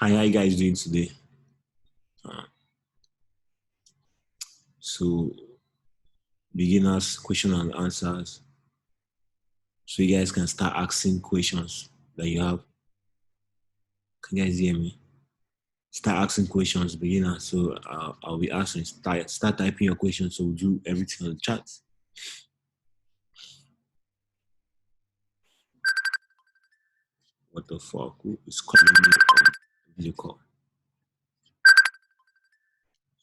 Hi, how you guys doing today? Uh, so, beginners, question and answers. So you guys can start asking questions that you have. Can you guys hear me? Start asking questions, beginners. So I'll be asking. Start typing your questions. So we'll do everything on the chat. What the fuck? Who is calling me on video call?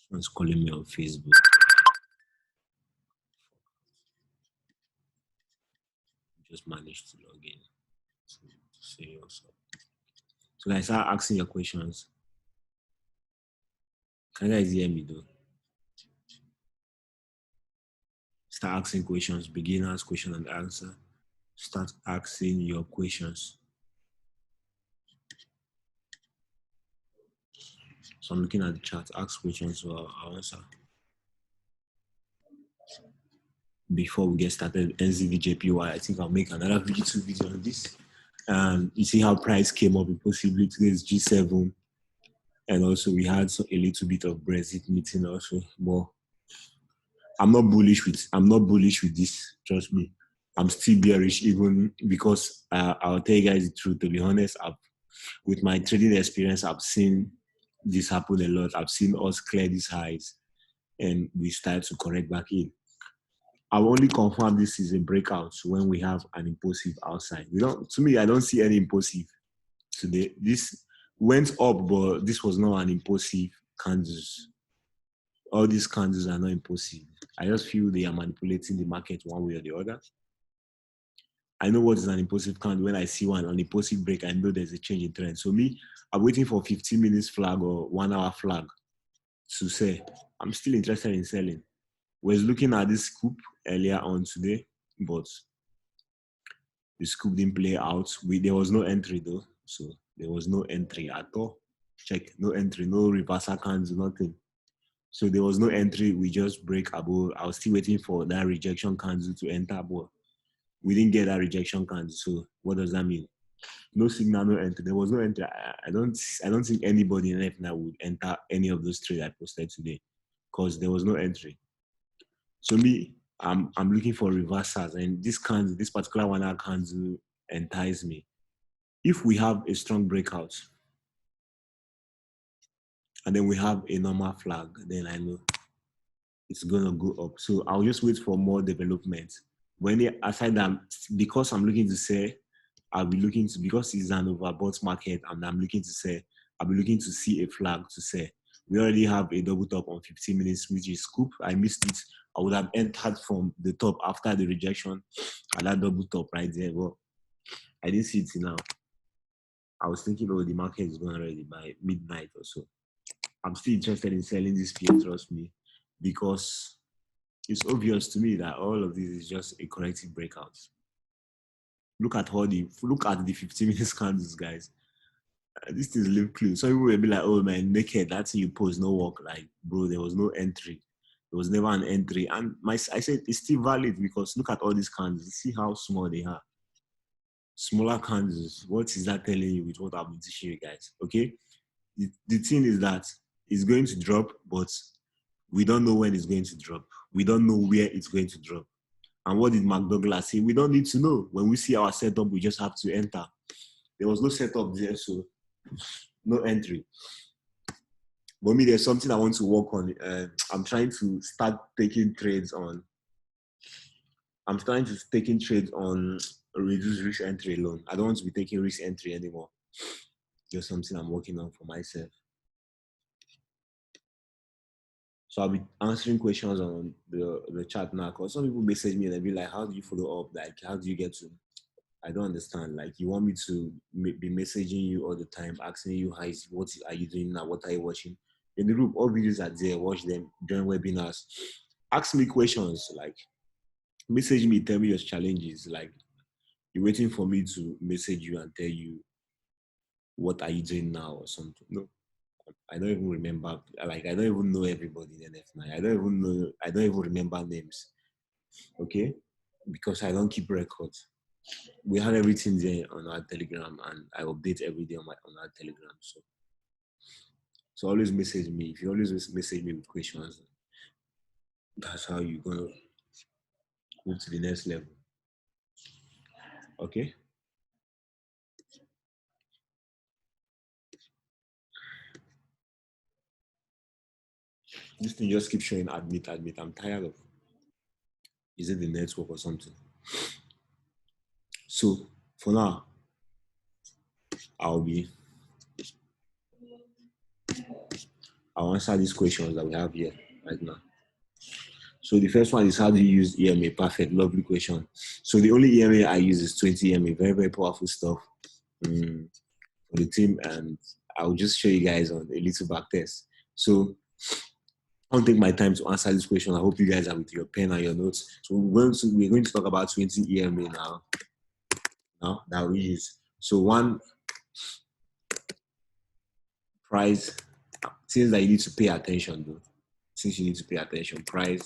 Someone's calling me on Facebook. Just managed to log in. To say what's up. So guys, start asking your questions. Can you guys hear me though? Start asking questions, beginners, question and answer. Start asking your questions. So I'm looking at the chat, ask questions, so I'll answer. Before we get started, NZVJPY, I think I'll make another YouTube video on this. You see how price came up possibly today's G7. And also we had a little bit of Brexit meeting also. But I'm not bullish with this, trust me. I'm still bearish even because I'll tell you guys the truth. To be honest, with my trading experience, I've seen this happen a lot. I've seen us clear these highs and we start to correct back in. I'll only confirm this is a breakout when we have an impulsive outside. To me, I don't see any impulsive today. This went up, but this was not an impulsive candles. All these candles are not impulsive. I just feel they are manipulating the market one way or the other. I know what is an impulsive candle. When I see one on impulsive break, I know there's a change in trend. So me, I'm waiting for 15 minutes flag or 1 hour flag to say I'm still interested in selling. Was looking at this scoop earlier on today, but the scoop didn't play out. There was no entry though, so there was no entry at all. Check, no entry, no reversal candles, nothing. So there was no entry. We just break above. I was still waiting for that rejection candle to enter, but we didn't get that rejection candle. So what does that mean? No signal, no entry. There was no entry. I don't think anybody in FNA would enter any of those trades I posted today because there was no entry. So me, I'm looking for reversals, and this particular one hour candle entice me. If we have a strong breakout, and then we have a normal flag, then I know it's gonna go up. So I'll just wait for more development. Aside that, because I'm looking to say, I'll be looking to because it's an overbought market, and I'm looking to say, I'll be looking to see a flag to say. We already have a double top on 15 minutes, which is scoop. I missed it. I would have entered from the top after the rejection at that double top right there. But I didn't see it now. I was thinking, oh, the market is going already by midnight or so. I'm still interested in selling this pair, trust me, because it's obvious to me that all of this is just a corrective breakout. Look at the 15 minutes candles, guys. This is live clue. Some people will be like, oh man, naked, that's you post, no work. Like, bro, there was no entry. There was never an entry. And I said it's still valid because look at all these candles. See how small they are. Smaller candles. What is that telling you with what I've been teaching you guys? Okay. The thing is that it's going to drop, but we don't know when it's going to drop. We don't know where it's going to drop. And what did Mark Douglas say? We don't need to know. When we see our setup, we just have to enter. There was no setup there, so no entry. But me, there's something I want to work on. I'm trying to start taking trades on. I'm starting to taking trades on reduce risk entry alone. I don't want to be taking risk entry anymore. Just something I'm working on for myself. So I'll be answering questions on the chat now. Because some people message me and they'll be like, "How do you follow up? Like, how do you get to?" I don't understand. Like, you want me to be messaging you all the time, asking you, "Hi, what are you doing now? What are you watching?" In the group, all videos are there. Watch them. Join webinars. Ask me questions. Like, message me. Tell me your challenges. Like, you're waiting for me to message you and tell you what are you doing now or something. No, I don't even remember. Like, I don't even know everybody in NF9. I don't even remember names. Okay, because I don't keep records. We have everything there on our Telegram, and I update every day on our Telegram. So So always message me. If you always message me with questions, that's how you're gonna move to the next level. Okay. This thing just keeps showing admit, admit. I'm tired of. Is it the network or something? So for now, I'll answer these questions that we have here right now. So the first one is, how do you use EMA? Perfect, lovely question. So the only EMA I use is 20 EMA. Very, very powerful stuff for the team, and I'll just show you guys on a little back test. So I won't take my time to answer this question. I hope you guys are with your pen and your notes. So we're going to talk about 20 EMA now that we use. So one price, things that you need to pay attention though. Since you need to pay attention, price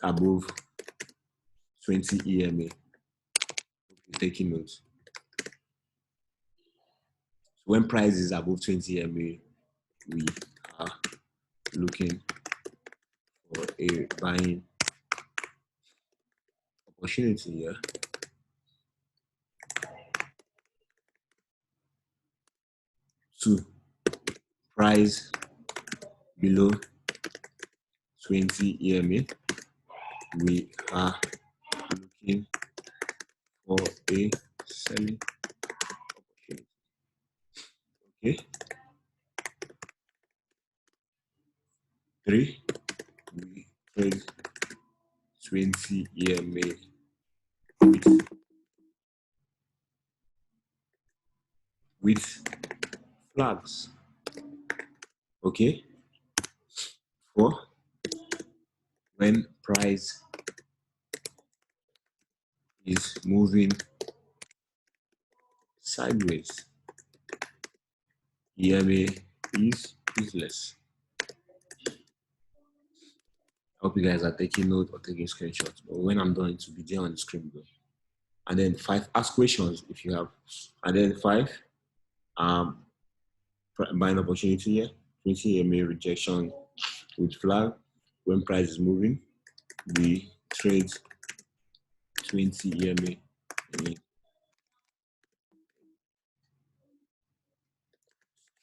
above 20 EMA. You're taking notes. So when price is above 20 EMA, we are looking for a buying opportunity here. Two, price below 20 EMA, we are looking for a selling opportunity. Okay. 3, we trade 20 EMA with flags. Okay. 4, when price is moving sideways, EMA is useless. I hope you guys are taking note or taking screenshots. But when I'm done, it will be there on the screen, bro. And then 5, ask questions if you have. And then 5, buying opportunity here. 20 EMA rejection with flag. When price is moving, we trade 20 EMA in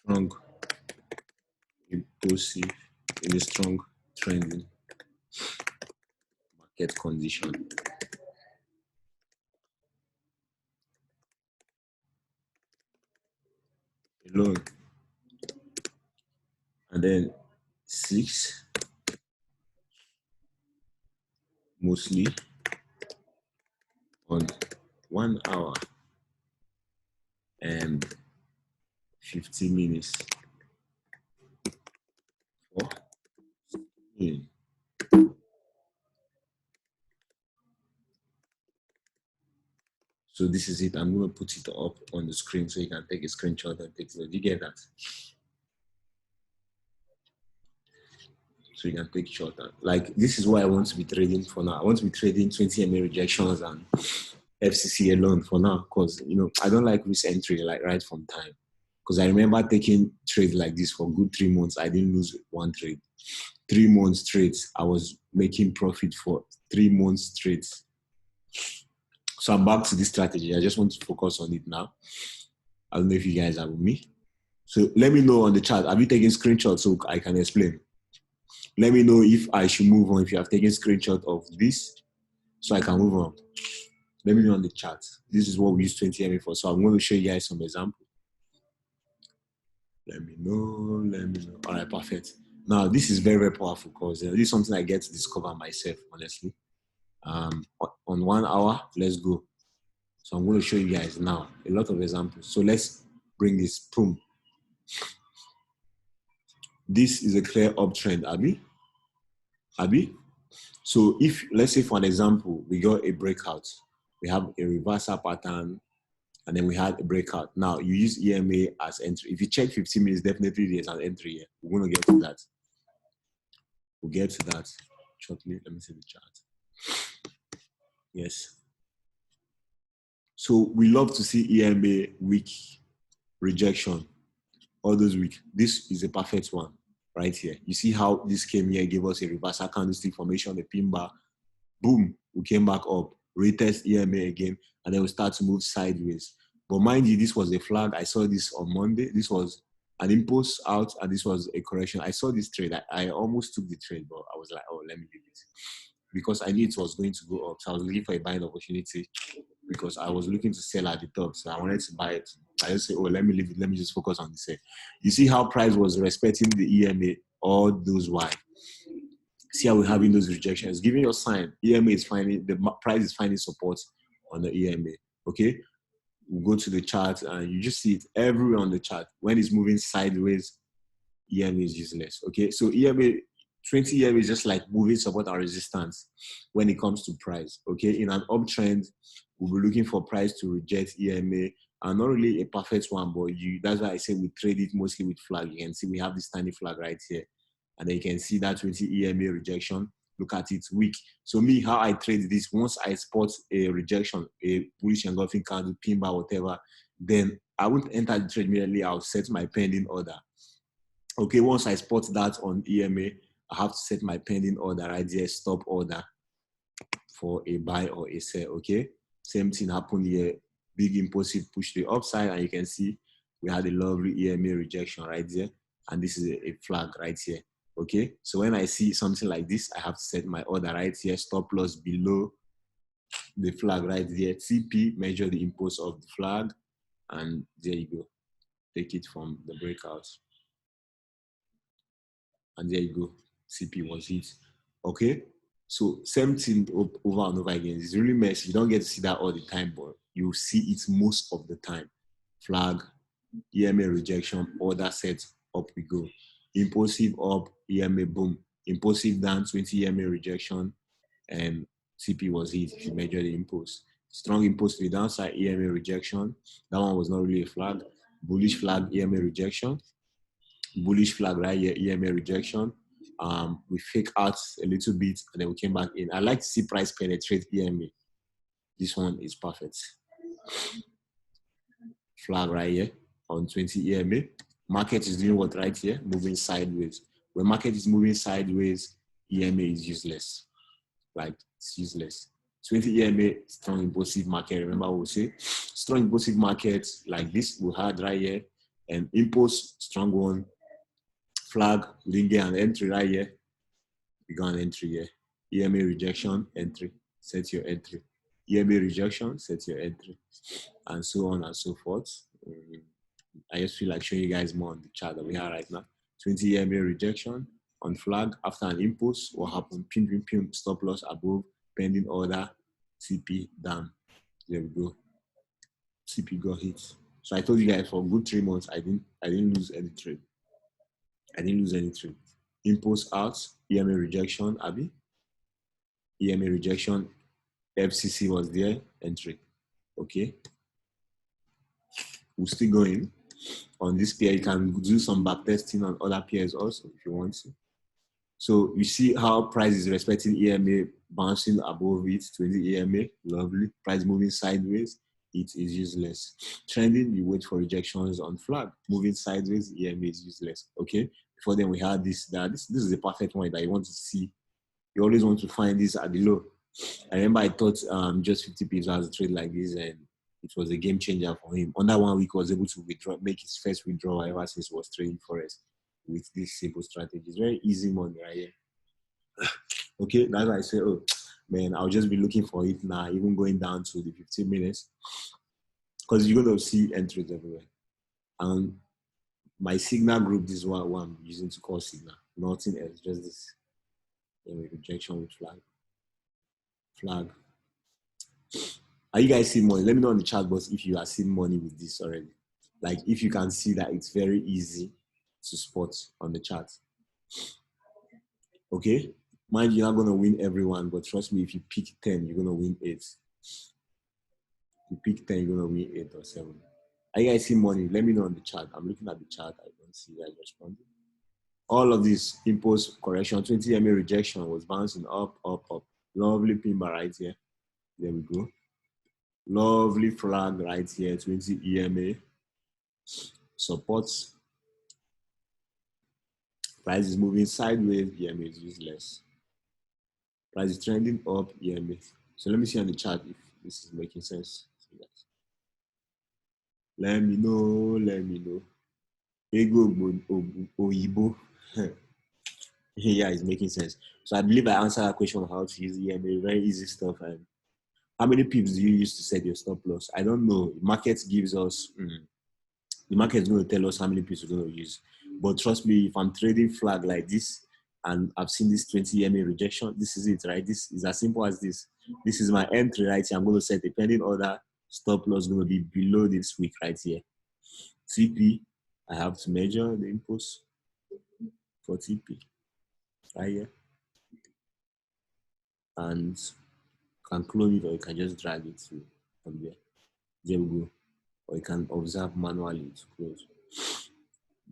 strong impulsive, in a strong trending market condition. Alone. And then 6, mostly on 1 hour and 50 minutes. 4, so this is it. I'm going to put it up on the screen so you can take a screenshot and take it. Do you get that? So you can take short. Like, this is what I want to be trading for now. I want to be trading 20 MA rejections and FCC alone for now, because I don't like risk entry like right from time. Because I remember taking trades like this for good 3 months. I didn't lose one trade. 3 months straight, I was making profit for 3 months straight. So I'm back to this strategy. I just want to focus on it now. I don't know if you guys are with me. So let me know on the chat. Have you taken screenshots so I can explain? Let me know if I should move on, if you have taken screenshot of this, so I can move on. Let me know on the chat. This is what we use 20 MA for. So I'm going to show you guys some example. Let me know. All right, perfect. Now, this is very, very powerful because this is something I get to discover myself, honestly. On 1 hour, let's go. So I'm going to show you guys now a lot of examples. So let's bring this. Boom. This is a clear uptrend, Abi? So if, let's say for an example, we got a breakout, we have a reversal pattern, and then we had a breakout. Now you use EMA as entry. If you check 15 minutes, definitely there's an entry here. We're going to get to that. We'll get to that shortly. Let me see the chart. Yes. So we love to see EMA weak rejection all those week. This is a perfect one right here. You see how this came here, gave us a reversal candlestick formation, a pin bar. Boom, we came back up, retest EMA again, and then we start to move sideways. But mind you, this was a flag. I saw this on Monday. This was an impulse out, and this was a correction. I saw this trade. I almost took the trade, but I was like, oh, let me leave it. Because I knew it was going to go up. So I was looking for a buying opportunity because I was looking to sell at the top. So I wanted to buy it. I just say, oh, let me leave it. Let me just focus on the sale. You see how price was respecting the EMA all those while. See how we're having those rejections. Giving your sign, EMA is finding, the price is finding support on the EMA. Okay? We'll go to the chart and you just see it everywhere on the chart. When it's moving sideways, EMA is useless. Okay? So EMA, 20 EMA is just like moving support or resistance when it comes to price. Okay? In an uptrend, we'll be looking for price to reject EMA. And not really a perfect one, but that's why I say we trade it mostly with flag. You can see we have this tiny flag right here. And then you can see that 20 EMA rejection. Look at it, weak. So me, how I trade this, once I spot a rejection, a bullish engulfing candle, pin bar, whatever, then I won't enter the trade immediately. I'll set my pending order. Okay, once I spot that on EMA, I have to set my pending order right there, stop order for a buy or a sell, okay? Same thing happened here. Big impulsive push to the upside, and you can see we had a lovely EMA rejection right there. And this is a flag right here. Okay, so when I see something like this, I have to set my order right here, stop loss below the flag right there. TP, measure the impulse of the flag, and there you go. Take it from the breakout. And there you go. CP was hit. Okay, so same thing over and over again. It's really messy. You don't get to see that all the time, but you see it most of the time. Flag, EMA rejection, order set, up we go. Impulsive up, EMA boom. Impulsive down, 20 EMA rejection, and CP was hit if you measure the impulse. Strong impulse to the downside, EMA rejection. That one was not really a flag. Bullish flag, EMA rejection. Bullish flag right here, EMA rejection. We fake out a little bit and then we came back in. I like to see price penetrate EMA. This one is perfect. Flag right here on 20 EMA. Market is doing what right here? Moving sideways. When market is moving sideways, EMA is useless. Like, it's useless. 20 EMA, strong impulsive market. Remember what we say? Strong impulsive market like this we had right here. And impulse, strong one. Flag, we didn't get an entry right here. We got an entry here. EMA rejection, entry. Set your entry. EMA rejection, set your entry. And so on and so forth. I just feel like showing you guys more on the chart that we have right now. 20 EMA rejection on flag after an impulse. What happened? Pim, pim, pim, stop loss above, pending order, CP down. There we go. CP got hit. So I told you guys for a good 3 months, I didn't lose any trade. I didn't lose any trade. Impulse out, EMA rejection, Abby. EMA rejection, FCC was there, entry. Okay. We're still going. On this pair, you can do some backtesting on other pairs also if you want to. So you see how price is respecting EMA, bouncing above it, 20 EMA, lovely. Price moving sideways, it is useless. Trending, you wait for rejections on flag. Moving sideways, EMA is useless. Okay. Before then, we had this. This is the perfect one that you want to see. You always want to find this at the low. I remember I thought just 50 pips was a trade like this, and it was a game changer for him. Under 1 week, he was able to make his first withdrawal ever since he was trading Forex with this simple strategy. It's very easy money right here. Okay, that's why I say, oh, man, I'll just be looking for it now, even going down to the 15 minutes. Because you're going to see entries everywhere. And my signal group, this is what I'm using to call signal. Nothing else, just this. Rejection with flag. Flag. Are you guys seeing money? Let me know in the chat box if you are seeing money with this already. Like if you can see that it's very easy to spot on the chart. Okay? Mind you, you're not going to win everyone, but trust me, if you pick 10, you're going to win 8. If you pick 10, you're going to win 8 or 7. Are you guys seeing money? Let me know in the chat. I'm looking at the chart. I don't see you guys responding. All of this impulse correction, 20 EMA rejection was bouncing up, up, up. Lovely pin bar right here. There we go. Lovely flag right here, 20 EMA. Supports Price is moving sideways, EMA is useless. Price is trending up, EMA. So let me see on the chart if this is making sense. Let me know, let me know. Ego Oyibo. Yeah, it's making sense. So I believe I answered that question on how to use EMA, very easy stuff. And how many pips do you use to set your stop loss? I don't know. The market gives us, the market is going to tell us how many pips we're going to use. But trust me, if I'm trading flag like this and I've seen this 20 EMA rejection, this is it, right? This is as simple as this. This is my entry right here. I'm going to set a pending order. Stop loss going to be below this week right here. TP, I have to measure the impulse for TP right here. And can clone it or you can just drag it to from there. There we go. Or you can observe manually to close.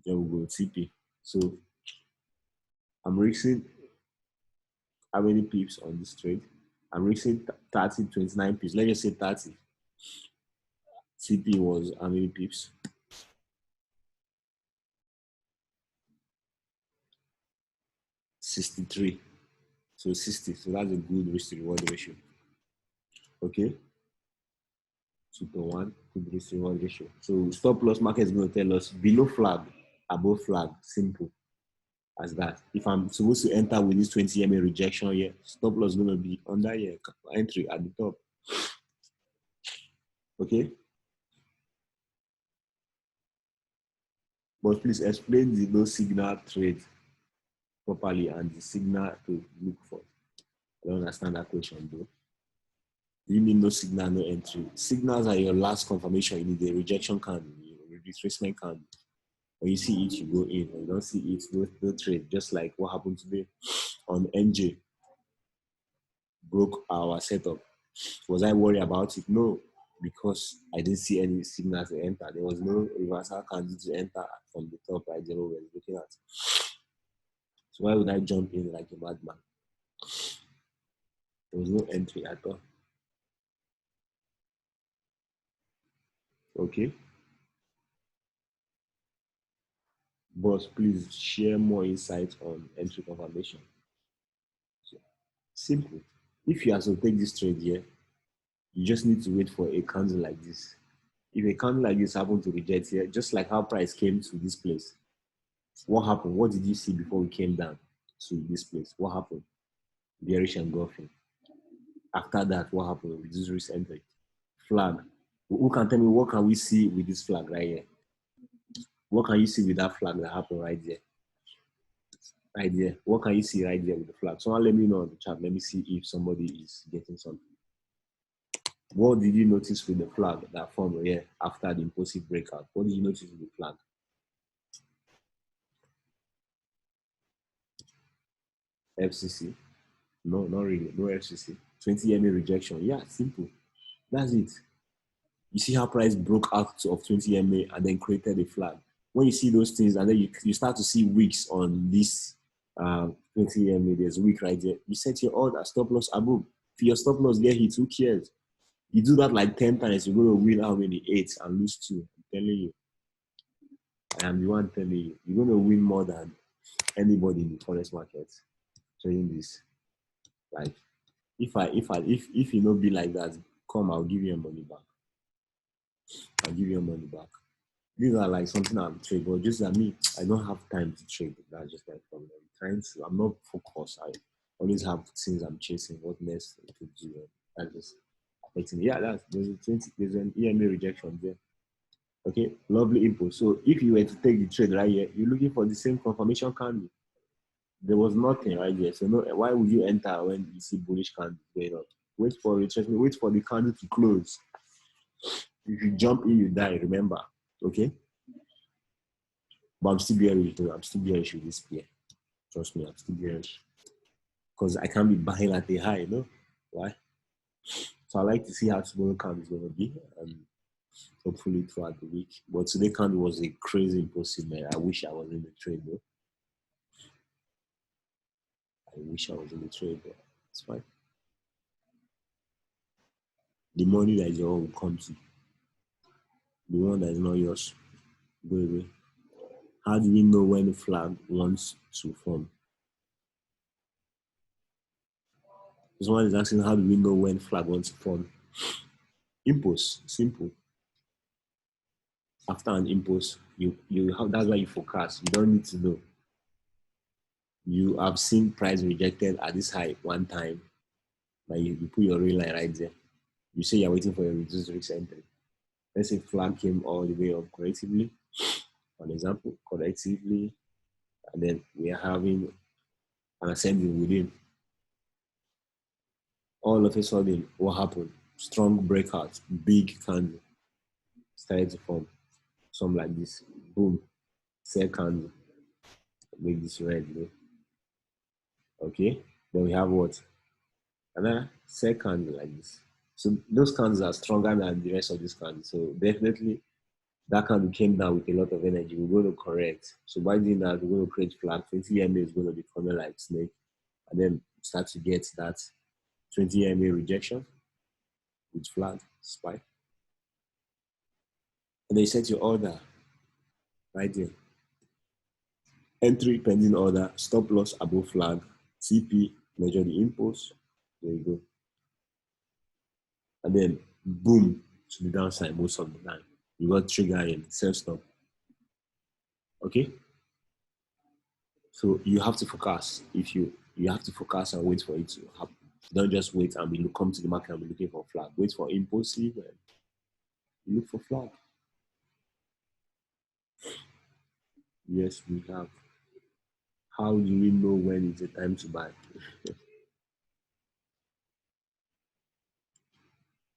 There we go, TP. So I'm risking how many pips on this trade? I'm risking 30, 29 pips. Let's just say 30. TP was how many pips? 63. So 60. So that's a good risk to reward ratio. Okay. 2.1, good risk to reward ratio. So stop loss market is going to tell us below flag, above flag, simple as that. If I'm supposed to enter with this 20 EMA rejection here, stop loss is going to be under here, entry at the top. Okay. But please explain the no signal trade properly and the signal to look for. I don't understand that question though. Do you mean no signal, no entry? Signals are your last confirmation. You need a rejection candle, retracement candle. When you see it, you go in. When you don't see it, don't trade. Just like what happened today on NJ. Broke our setup. Was I worried about it? No, because I didn't see any signals to enter. There was no reversal candle to enter from the top right there we were looking at. So why would I jump in like a madman? There was no entry at all. Okay. Boss, please share more insights on entry confirmation. So, simple. If you have to take this trade here, you just need to wait for a candle like this. If a candle like this happens to reject here, just like how price came to this place, what happened? What did you see before we came down to this place? What happened? Bearish engulfing. After that, what happened? Reduced risk entry. Flag. Who can tell me what can we see with this flag right here? What can you see with that flag that happened right there? Right there. What can you see right there with the flag? Someone let me know on the chat. Let me see if somebody is getting something. What did you notice with the flag that formed here after the impulsive breakout? What did you notice with the flag? FCC? No, not really. No FCC. 20 EMA rejection. Yeah, simple. That's it. You see how price broke out of 20 EMA and then created a flag. When you see those things and then you start to see wicks on this 20 EMA, there's a wick right there. You set your order, stop loss above. If your stop loss get hit, who cares? You do that like 10 times, you're going to win how many? 8 and lose 2. I'm telling you. I am the one telling you. You're going to win more than anybody in the forex market. Saying this. Like, if you not be like that, come, I'll give you your money back. I'll give you your money back. These are like something I'm trading, but just that me, I don't have time to trade. That's just my problem. I'm not focused. I always have things I'm chasing. What next to do? That's just affecting me. Yeah, there's an EMA rejection there. Okay, lovely input. So if you were to take the trade right here, you're looking for the same confirmation candle. There was nothing right there. So no, why would you enter when you see bullish candle going up? Wait for retracement. Wait for the candle to close. If you jump in, you die. Remember, okay? But I'm still bearish though. I'm still bearish with this pair. Trust me, I'm still bearish. Because I can't be buying at a high, you know? Why? So I like to see how tomorrow candle is gonna be. Hopefully throughout the week. But today candle was a crazy impulsive, man. I wish I was in the trade though. I wish I was in the trade, but it's fine. The money that is yours will come to you. The one that is not yours, go away. How do we know when a flag wants to form? This one is asking, how do we know when flag wants to form? Impulse, simple. After an impulse, you have, that's why you forecast. You don't need to know. You have seen price rejected at this high one time, but you put your real line right there. You say you're waiting for your reduced risk entry. Let's say flag came all the way up correctively, for example, correctively, and then we are having an ascending within. All of a sudden, what happened? Strong breakout, big candle started to form. Some like this, boom, second, make this red, okay? Then we have what? Another second like this. So those candles are stronger than the rest of these candles. So definitely that candle came down with a lot of energy. We're going to correct. So by doing that, we're going to create flag. 20 EMA is going to be coming like snake. And then start to get that 20 EMA rejection with flag, spike. And then you set your order right there. Entry pending order, stop loss above flag, TP, measure the impulse. There you go. And then boom to the downside most of the time. You got trigger in sell stop. Okay? So you have to focus. If you have to focus and wait for it to happen. Don't just wait and come to the market and be looking for flag. Wait for impulsive and you look for flag. Yes, we have. How do we know when it's a time to buy?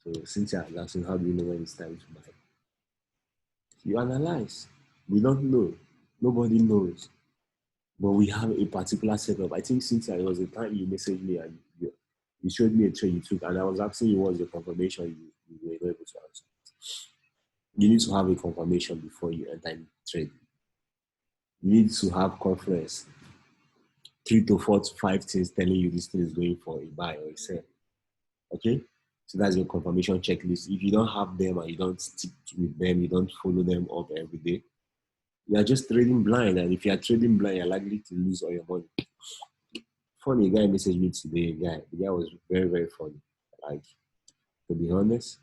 So Cynthia is asking, how do we know when it's time to buy? You analyze. We don't know. Nobody knows. But we have a particular setup. I think Cynthia, it was the time you messaged me and you showed me a trade you took, and I was asking you what was the confirmation you were able to answer. You need to have a confirmation before you enter the trade. You need to have confidence. 3 to 4 to 5 things telling you this thing is going for a buy or a sell. Okay? So that's your confirmation checklist. If you don't have them and you don't stick with them, you don't follow them up every day, you are just trading blind. And if you are trading blind, you're likely to lose all your money. Funny, a guy messaged me today. The guy was very, very funny. Like, to be honest,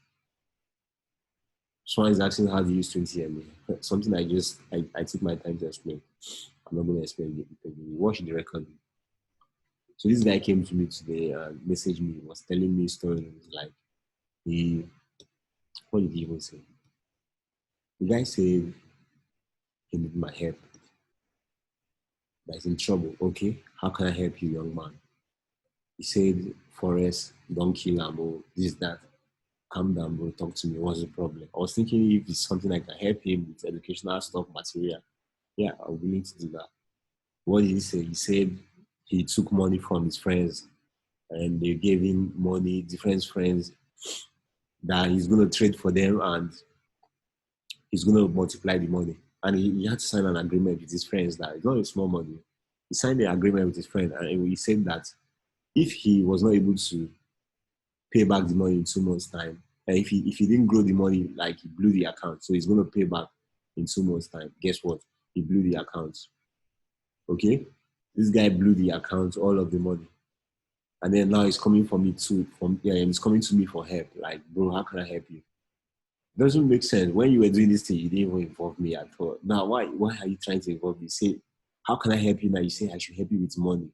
someone is asking how to use 20 MA. Something I took my time to explain. I'm not going to explain it because you watch the recording. So this guy came to me today and messaged me, was telling me stories like what did he even say? The guy said he needed my help. That he's in trouble. Okay, how can I help you, young man? He said, Forrest, don't kill him, or this, that. Calm down, bro. Talk to me. What's the problem? I was thinking if it's something I can help him with educational stuff, material. Yeah, I'm willing to do that. What did he say? He said he took money from his friends and they gave him money, different friends, that he's going to trade for them and he's going to multiply the money. And he had to sign an agreement with his friends that it's not a small money. He signed the agreement with his friend and he said that if he was not able to pay back the money in 2 months' time, and if he didn't grow the money, like he blew the account, so he's going to pay back in 2 months' time. Guess what? He blew the account. Okay? This guy blew the account, all of the money. And then now he's coming for me too, he's coming to me for help. Like, bro, how can I help you? Doesn't make sense. When you were doing this thing, you didn't even involve me at all. Now, why are you trying to involve me? Say, how can I help you now? You say I should help you with money.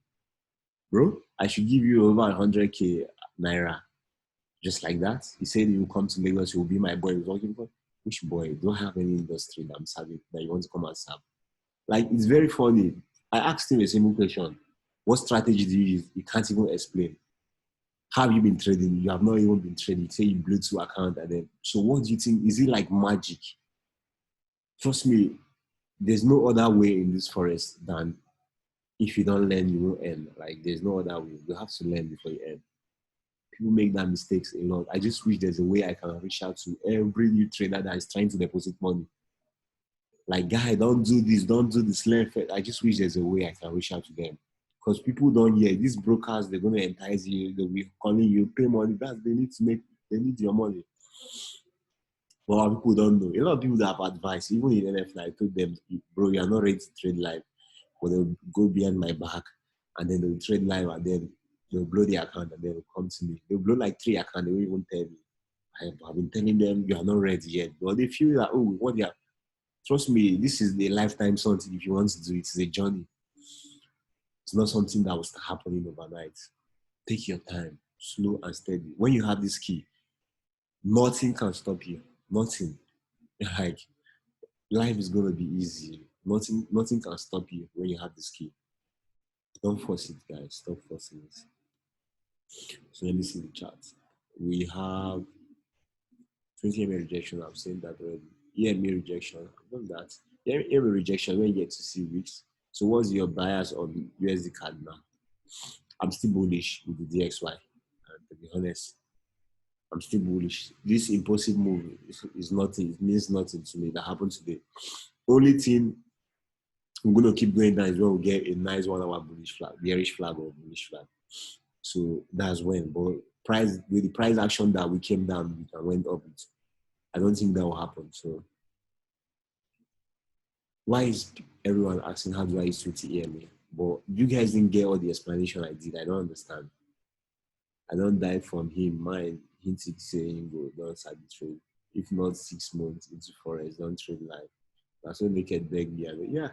Bro, I should give you over 100K naira. Just like that. He said he will come to Lagos, he will be my boy. He was working for, which boy? You don't have any industry that I'm serving that you want to come and serve. Like, it's very funny. I asked him a simple question. What strategy do you use? He can't even explain. How have you been trading? You have not even been trading. Say you blew 2 accounts and then. So what do you think? Is it like magic? Trust me, there's no other way in this forest than if you don't learn, you won't earn. Like, there's no other way. You have to learn before you earn. People make that mistakes a lot. I just wish there's a way I can reach out to every new trader that is trying to deposit money. Like, guy, don't do this, don't do this. Learn first. I just wish there's a way I can reach out to them. Because people don't hear. These brokers, they're going to entice you. They'll be calling you, pay money. They need your money. But our people don't know. A lot of people that have advice, even in NFL, I told them, bro, you are not ready to trade live. But they'll go behind my back and then they'll trade live and then they'll blow the account and they'll come to me. They'll blow like 3 accounts, they won't even tell me. I've been telling them you are not ready yet. But they feel that, oh, what they are. Trust me, this is the lifetime something. If you want to do it, it's a journey. It's not something that will start happening overnight. Take your time, slow and steady. When you have this key, nothing can stop you. Nothing. Like life is gonna be easy. Nothing can stop you when you have this key. Don't force it, guys. Stop forcing it. So let me see the chat. We have 20 EMA rejection. I've seen that already. EMA rejection. I've done that. EMA rejection when you get to see weeks. So what's your bias on USD card now? I'm still bullish with the DXY. And to be honest, I'm still bullish. This impulsive move is nothing. It means nothing to me. That happened today. Only thing I'm going to keep going down is when we get a nice 1 hour bullish flag, bearish flag or bullish flag. So that's when. But with the price action that we came down and went up, I don't think that will happen. So why is everyone asking how do I use 20 EMA? But you guys didn't get all the explanation I did. I don't understand. I don't die from him. Mine, hinted saying, go, don't start the trade. If not 6 months into forex, don't trade live. That's when Naked begged me. I go, yeah.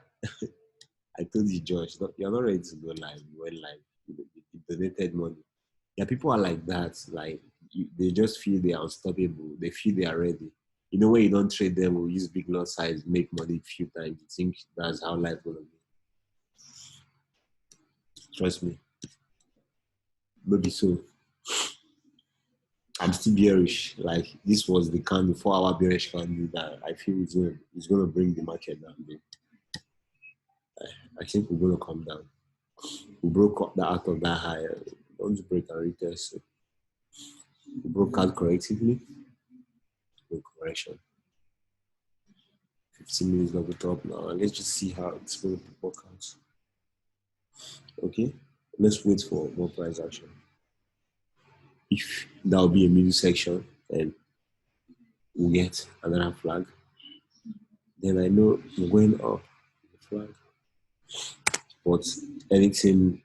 I told you, Josh, you're not ready to go live. You went live. You donated money. Yeah, people are like that. Like, they just feel they are unstoppable. They feel they are ready. You know, when you don't trade them or use big lot size, make money a few times, you think that's how life will be. Trust me. Maybe so. I'm still bearish. Like, this was the candle, 4-hour bearish candle that I feel is going to bring the market down. I think we're going to come down. We broke up out of that high. Don't break and retest. We broke out correctively. No correction. 15 minutes of the top now. Let's just see how it's going to work out. Okay, let's wait for more price action. If that will be a middle section, then we'll get another flag. Then I know I'm going up the flag. But anything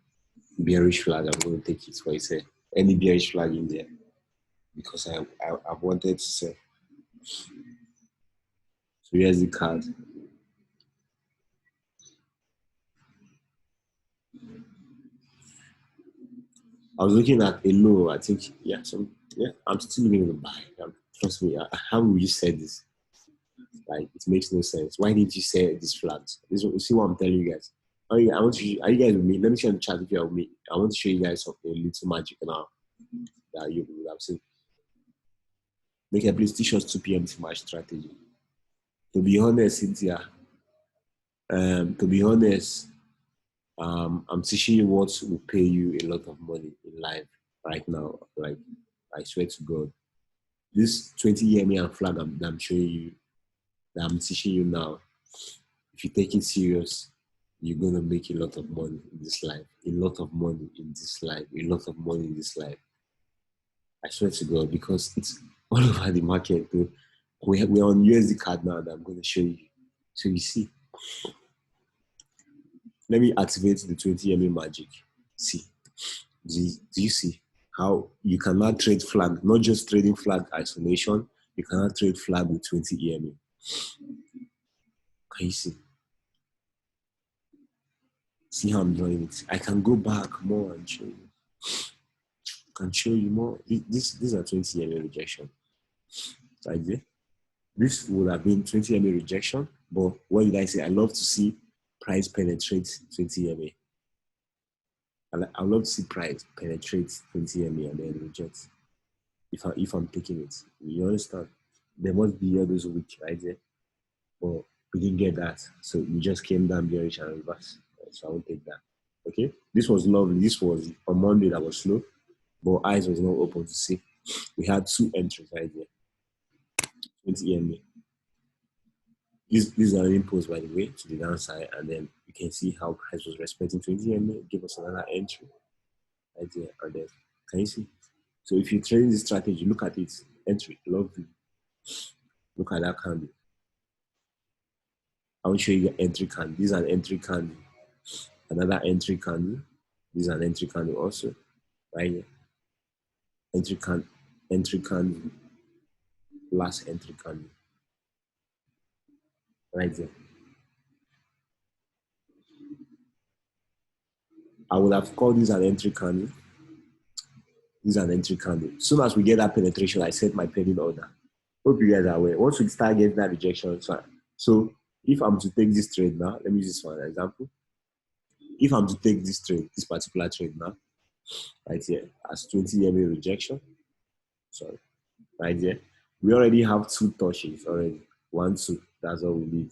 bearish flag, I'm going to take it. What I say, any bearish flag in there, because I wanted to sell. So here's the card. I was looking at a low. I think, I'm still looking to buy. Trust me. How will you say this? Like, it makes no sense. Why didn't you say these flags? See what I'm telling you guys. Are you guys with me? Let me show you the chat if you're with me. I want to show you guys something, a little magic now that you will have seen. Make a please teach us 2 p.m. to my strategy. To be honest, Cynthia, I'm teaching you what will pay you a lot of money in life right now. Like, I swear to God. This 20 EMA and flag I'm showing you, that I'm teaching you now, if you take it serious, you're going to make a lot of money in this life. A lot of money in this life. A lot of money in this life. I swear to God, because it's all over the market. We're on USD card now that I'm going to show you. So you see. Let me activate the 20 EMA magic. See. Do you see how you cannot trade flag, not just trading flag isolation, you cannot trade flag with 20 EMA. Can you see? See how I'm drawing it? I can go back more and show you. I can show you more. These are 20 EMA rejection. Right there. This would have been 20 EMA rejection, but what did I say? I love to see price penetrate 20 EMA. I love to see price penetrate 20 EMA and then reject. If I'm taking it, you understand? There must be others weak right there, but we didn't get that, so we just came down bearish and reverse. So I won't take that. Okay, this was lovely. This was on Monday that was slow, but eyes was not open to see. We had 2 entries right there. 20 EMA. These are impulse, by the way, to the downside, and then you can see how price was respecting 20 EMA. Give us another entry right there, and then can you see? So if you're trading this strategy, look at it. Entry, lovely. Look at that candle. I will show you the entry candle. This is an entry candle. Another entry candle. This is an entry candle also. Right here. Entry candle. Last entry candle. Right there. I would have called this an entry candle. This is an entry candle. As soon as we get that penetration, I set my pending order. Hope you guys are aware. Once we start getting that rejection, it's fine. So if I'm to take this trade now, let me use this for an example. If I'm to take this trade, this particular trade now, right here, as 20 EMA rejection, sorry, right here, we already have 2 touches already. 1, 2, that's all we need.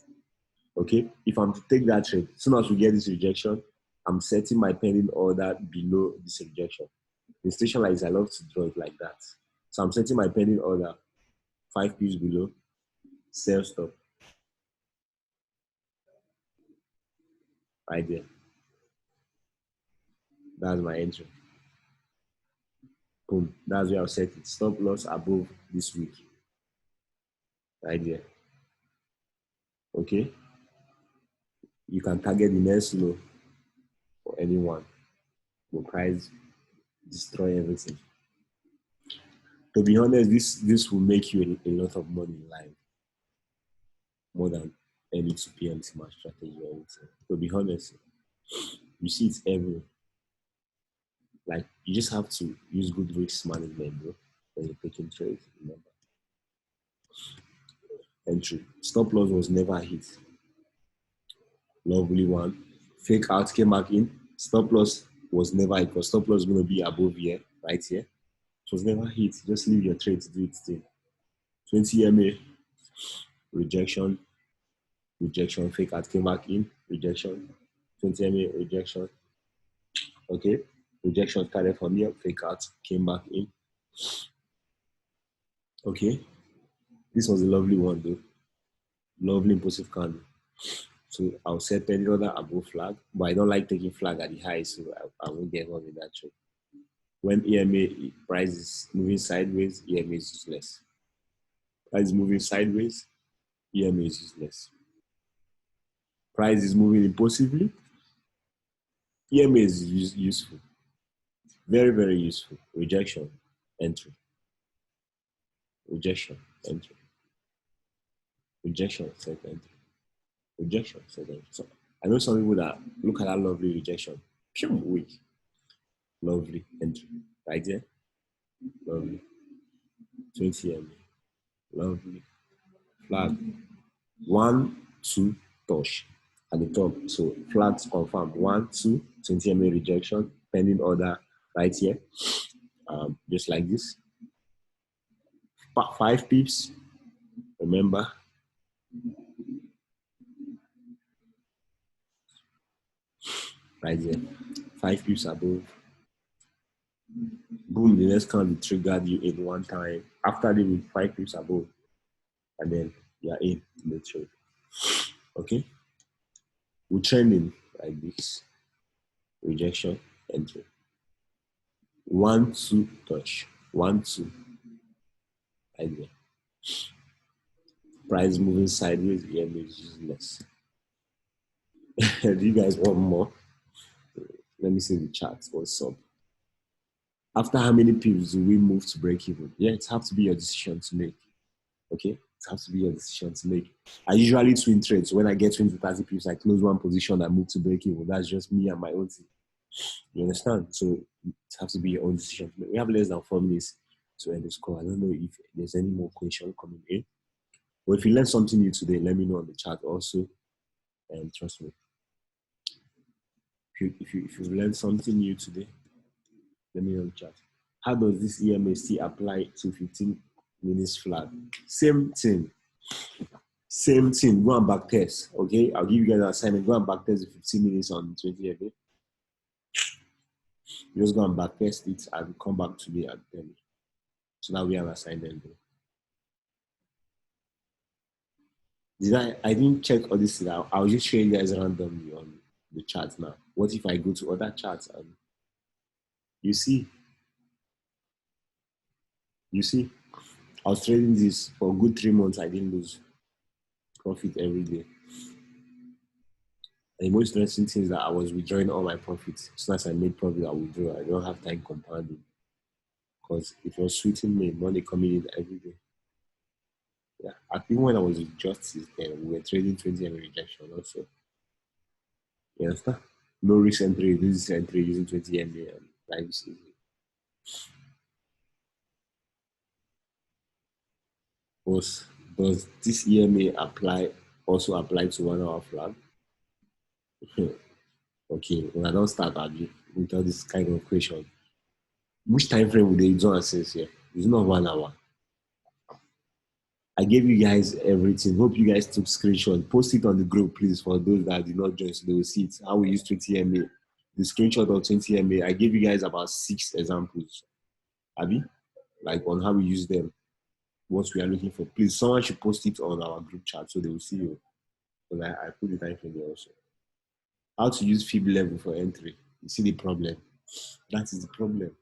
Okay, if I'm to take that trade, as soon as we get this rejection, I'm setting my pending order below this rejection. In station like this, I love to draw it like that. So I'm setting my pending order 5 pips below, sell stop. Right there. That's my entry. Boom. That's where I'll set it. Stop loss above this week. Right there. Okay. You can target the next low for anyone. The price destroy everything. To be honest, this will make you a lot of money in life. More than any 2 p.m. smart strategy or anything. To be honest, you see it everywhere. Like, you just have to use good risk management, bro, when you're taking trades. Remember. Entry. Stop loss was never hit. Lovely one. Fake out came back in. Stop loss was never hit because stop loss is going to be above here, right here. It was never hit. Just leave your trade to do its thing. 20 MA, rejection, rejection. Fake out came back in, rejection. 20 MA, rejection. Okay. Rejection started from here. Fake out came back in. Okay. This was a lovely one, though. Lovely impulsive candle. So I'll set any other above flag, but I don't like taking flag at the high, so I won't get involved in that trade. When EMA price is moving sideways, EMA is useless. Price is moving sideways, EMA is useless. Price is moving impulsively, EMA is useful. Very, very useful. Rejection, entry. Rejection, entry. Rejection, set entry. Rejection, set entry. So I know some people that look at that lovely rejection. Weak. Lovely entry. Right there. Lovely. 20 MA. Lovely. Flag. 1, 2, touch at the top. So flags confirmed. 1, 2, 20 MA rejection. Pending order right here. Just like this. 5 pips. Remember. Right there. 5 pips above. Boom, the next candle triggered you in one time. After the 5 pips above. And then you are in the trade. Okay? We're trending like this. Rejection, entry. 1, 2, touch. 1, 2. Right there. Price moving sideways, EMA is useless. Do you guys want more? Let me see the chart. What's up? After how many pips do we move to break even? Yeah, it has to be your decision to make. Okay? It has to be your decision to make. I usually twin trades. So when I get 20 to 30 pips, I close one position and move to break even. That's just me and my own thing. You understand? So it has to be your own decision to make. We have less than 4 minutes to end this call. I don't know if there's any more question coming in. But if you learned something new today, let me know on the chat also. And trust me, if you've learned something new today, let me know in the chat. How does this EMA still apply to 15 minutes flag? Same thing. Same thing. Go and back test. Okay, I'll give you guys an assignment. Go and back test the 15 minutes on 20 MA. Just go and back test it and come back today and tell me. So now we have assignment. I didn't check all this out. I'll just show you guys randomly on the chat now. What if I go to other chats and you see? I was trading this for a good 3 months. I didn't lose profit every day. And the most interesting thing is that I was withdrawing all my profits. As soon as I made profit, I withdraw. I don't have time compounding because it was sweetening me, money coming in every day. Yeah, I think when I was with Justice, then we were trading 20 MA rejection also. You understand? No risk entry, this entry using 20 MA and life is easy. Does this EMA also apply to 1 hour flag? Okay, when I don't start with all this kind of question, which time frame would they do access here? It's not 1 hour. I gave you guys everything. Hope you guys took screenshot. Post it on the group, please, for those that did not join so they will see it. How we use 20 MA. The screenshot of 20 MA. I gave you guys about 6 examples. Abby, like on how we use them, what we are looking for. Please, someone should post it on our group chat so they will see you. Because I put the time frame there also. How to use fib level for entry. You see the problem. That is the problem.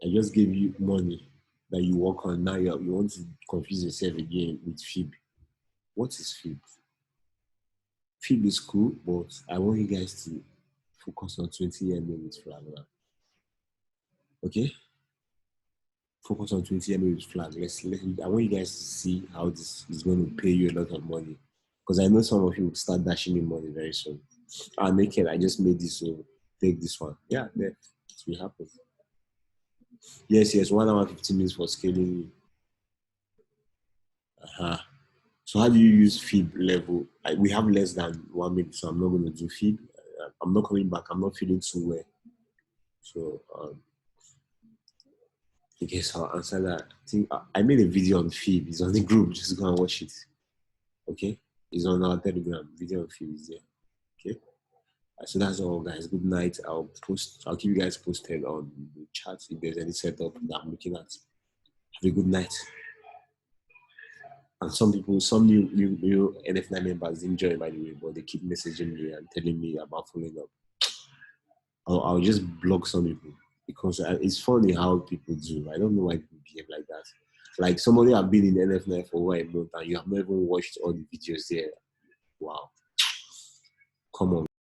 I just gave you money that you work on. Now you want to confuse yourself again with fib. What is fib? Fib is cool, but I want you guys to focus on 20 MA with flag now. Okay? Focus on 20 MA with flag. I want you guys to see how this is going to pay you a lot of money. Because I know some of you will start dashing me money very soon. Naked, I just made this, so take this one. Yeah, it will happen. Yes, 1 hour 15 minutes for scaling. Uh-huh. So how do you use fib level? We have less than 1 minute, so I'm not going to do fib. I'm not coming back. I'm not feeling too well. So okay, so I'll answer that. I think I made a video on fib. It's on the group. Just go and watch it. Okay, it's on our Telegram. Video on fib is there. Okay. So that's all, guys. Good night. I'll keep you guys posted on the chat if there's any setup that I'm looking at. Have a good night. And some new NF9 members didn't join, by the way, but they keep messaging me and telling me about following up. I'll just block some people because it's funny how people do. I don't know why people behave like that. Like somebody have been in NF9 for over a month and you have never watched all the videos there. Wow. Come on.